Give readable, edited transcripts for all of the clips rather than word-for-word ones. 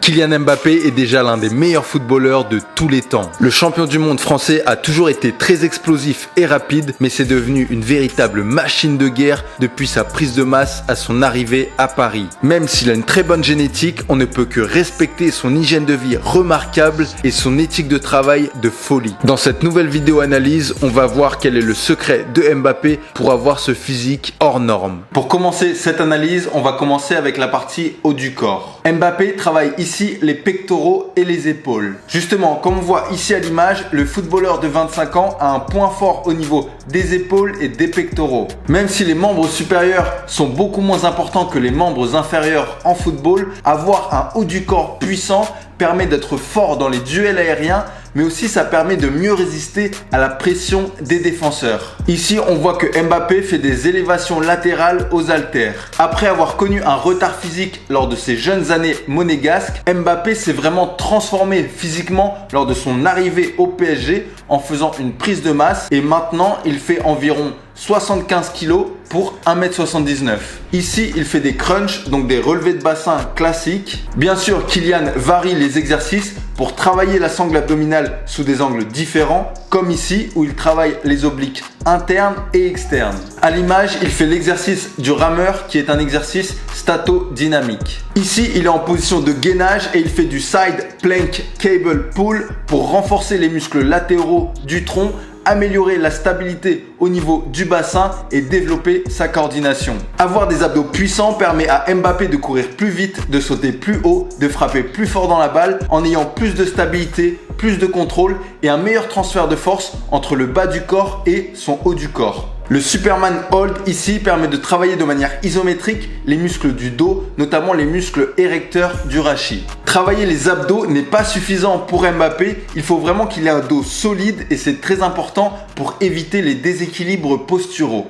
Kylian Mbappé est déjà l'un des meilleurs footballeurs de tous les temps. Le champion du monde français a toujours été très explosif et rapide, mais c'est devenu une véritable machine de guerre depuis sa prise de masse à son arrivée à Paris. Même s'il a une très bonne génétique, on ne peut que respecter son hygiène de vie remarquable et son éthique de travail de folie. Dans cette nouvelle vidéo analyse, on va voir quel est le secret de Mbappé pour avoir ce physique hors norme. Pour commencer cette analyse, on va commencer avec la partie haut du corps. Mbappé travaille ici les pectoraux et les épaules. Justement, comme on voit ici à l'image, le footballeur de 25 ans a un point fort au niveau des épaules et des pectoraux. Même si les membres supérieurs sont beaucoup moins importants que les membres inférieurs en football, avoir un haut du corps puissant permet d'être fort dans les duels aériens, mais aussi ça permet de mieux résister à la pression des défenseurs. Ici, on voit que Mbappé fait des élévations latérales aux haltères. Après avoir connu un retard physique lors de ses jeunes années monégasques, Mbappé s'est vraiment transformé physiquement lors de son arrivée au PSG en faisant une prise de masse et maintenant il fait environ 75 kg pour 1m79. Ici, il fait des crunchs, donc des relevés de bassin classiques. Bien sûr, Kylian varie les exercices pour travailler la sangle abdominale sous des angles différents, comme ici où il travaille les obliques internes et externes. À l'image, il fait l'exercice du rameur qui est un exercice stato-dynamique. Ici, il est en position de gainage et il fait du side plank cable pull pour renforcer les muscles latéraux du tronc, améliorer la stabilité au niveau du bassin et développer sa coordination. Avoir des abdos puissants permet à Mbappé de courir plus vite, de sauter plus haut, de frapper plus fort dans la balle en ayant plus de stabilité, plus de contrôle et un meilleur transfert de force entre le bas du corps et son haut du corps. Le Superman Hold ici permet de travailler de manière isométrique les muscles du dos, notamment les muscles érecteurs du rachis. Travailler les abdos n'est pas suffisant pour Mbappé, il faut vraiment qu'il ait un dos solide et c'est très important pour éviter les déséquilibres posturaux.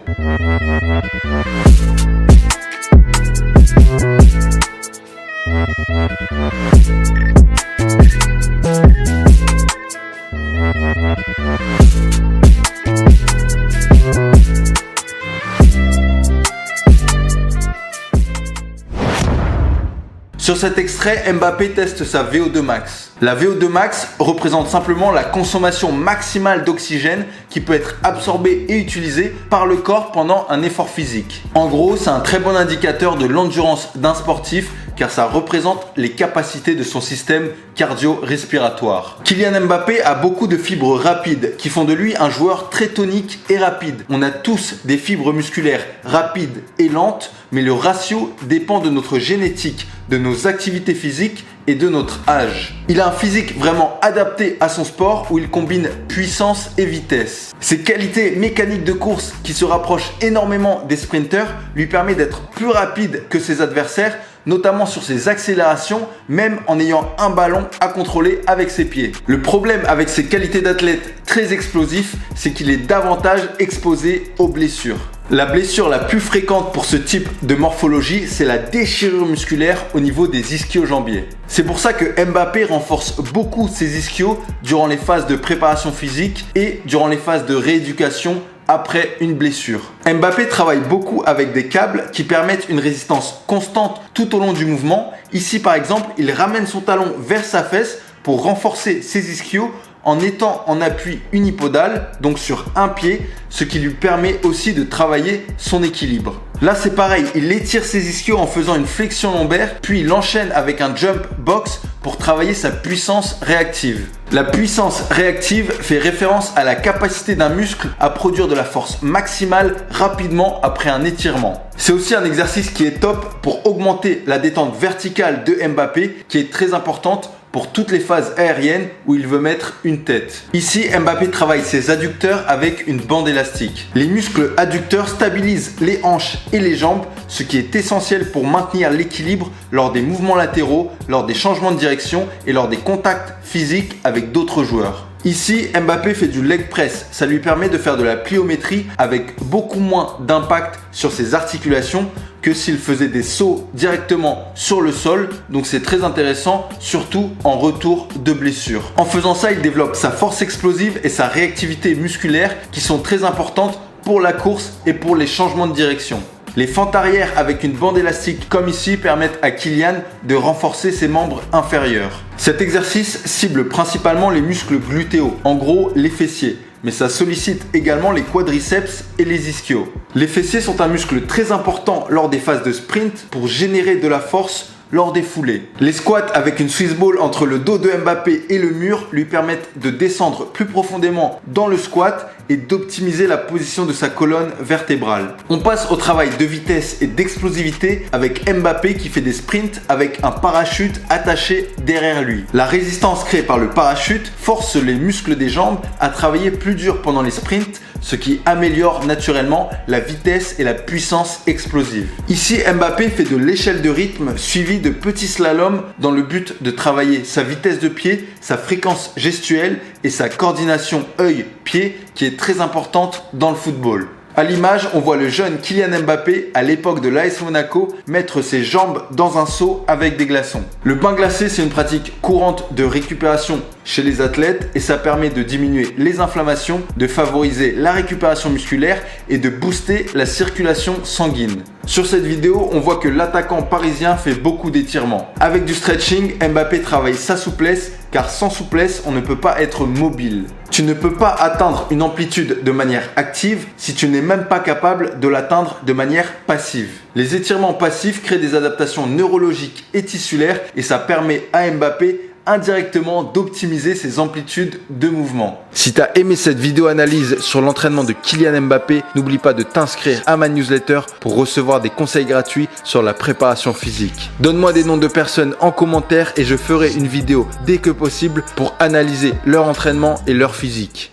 Sur cet extrait, Mbappé teste sa VO2 max. La VO2 max représente simplement la consommation maximale d'oxygène qui peut être absorbée et utilisée par le corps pendant un effort physique. En gros, c'est un très bon indicateur de l'endurance d'un sportif car ça représente les capacités de son système cardio-respiratoire. Kylian Mbappé a beaucoup de fibres rapides qui font de lui un joueur très tonique et rapide. On a tous des fibres musculaires rapides et lentes, mais le ratio dépend de notre génétique, de nos activités physiques et de notre âge. Il a un physique vraiment adapté à son sport où il combine puissance et vitesse. Ses qualités mécaniques de course qui se rapprochent énormément des sprinters lui permettent d'être plus rapide que ses adversaires, notamment sur ses accélérations, même en ayant un ballon à contrôler avec ses pieds. Le problème avec ses qualités d'athlète très explosif, c'est qu'il est davantage exposé aux blessures. La blessure la plus fréquente pour ce type de morphologie, c'est la déchirure musculaire au niveau des ischio-jambiers. C'est pour ça que Mbappé renforce beaucoup ses ischios durant les phases de préparation physique et durant les phases de rééducation après une blessure. Mbappé travaille beaucoup avec des câbles qui permettent une résistance constante tout au long du mouvement. Ici par exemple, il ramène son talon vers sa fesse pour renforcer ses ischios en étant en appui unipodal, donc sur un pied, ce qui lui permet aussi de travailler son équilibre. Là c'est pareil, il étire ses ischios en faisant une flexion lombaire, puis il enchaîne avec un jump box pour travailler sa puissance réactive. La puissance réactive fait référence à la capacité d'un muscle à produire de la force maximale rapidement après un étirement. C'est aussi un exercice qui est top pour augmenter la détente verticale de Mbappé, qui est très importante pour toutes les phases aériennes où il veut mettre une tête. Ici, Mbappé travaille ses adducteurs avec une bande élastique. Les muscles adducteurs stabilisent les hanches et les jambes, ce qui est essentiel pour maintenir l'équilibre lors des mouvements latéraux, lors des changements de direction et lors des contacts physiques avec d'autres joueurs. Ici, Mbappé fait du leg press. Ça lui permet de faire de la pliométrie avec beaucoup moins d'impact sur ses articulations que s'il faisait des sauts directement sur le sol. Donc c'est très intéressant, surtout en retour de blessure. En faisant ça, il développe sa force explosive et sa réactivité musculaire qui sont très importantes pour la course et pour les changements de direction. Les fentes arrière avec une bande élastique comme ici permettent à Kylian de renforcer ses membres inférieurs. Cet exercice cible principalement les muscles glutéaux, en gros les fessiers, mais ça sollicite également les quadriceps et les ischios. Les fessiers sont un muscle très important lors des phases de sprint pour générer de la force lors des foulées. Les squats avec une Swiss ball entre le dos de Mbappé et le mur lui permettent de descendre plus profondément dans le squat et d'optimiser la position de sa colonne vertébrale. On passe au travail de vitesse et d'explosivité avec Mbappé qui fait des sprints avec un parachute attaché derrière lui. La résistance créée par le parachute force les muscles des jambes à travailler plus dur pendant les sprints, ce qui améliore naturellement la vitesse et la puissance explosive. Ici, Mbappé fait de l'échelle de rythme suivie de petits slaloms dans le but de travailler sa vitesse de pied, sa fréquence gestuelle et sa coordination œil-pied qui est très importante dans le football. À l'image, on voit le jeune Kylian Mbappé à l'époque de l'AS Monaco mettre ses jambes dans un seau avec des glaçons. Le bain glacé, c'est une pratique courante de récupération chez les athlètes et ça permet de diminuer les inflammations, de favoriser la récupération musculaire et de booster la circulation sanguine. Sur cette vidéo, on voit que l'attaquant parisien fait beaucoup d'étirements. Avec du stretching, Mbappé travaille sa souplesse car sans souplesse, on ne peut pas être mobile. Tu ne peux pas atteindre une amplitude de manière active si tu n'es même pas capable de l'atteindre de manière passive. Les étirements passifs créent des adaptations neurologiques et tissulaires et ça permet à Mbappé indirectement d'optimiser ses amplitudes de mouvement. Si tu as aimé cette vidéo analyse sur l'entraînement de Kylian Mbappé, n'oublie pas de t'inscrire à ma newsletter pour recevoir des conseils gratuits sur la préparation physique. Donne-moi des noms de personnes en commentaire et je ferai une vidéo dès que possible pour analyser leur entraînement et leur physique.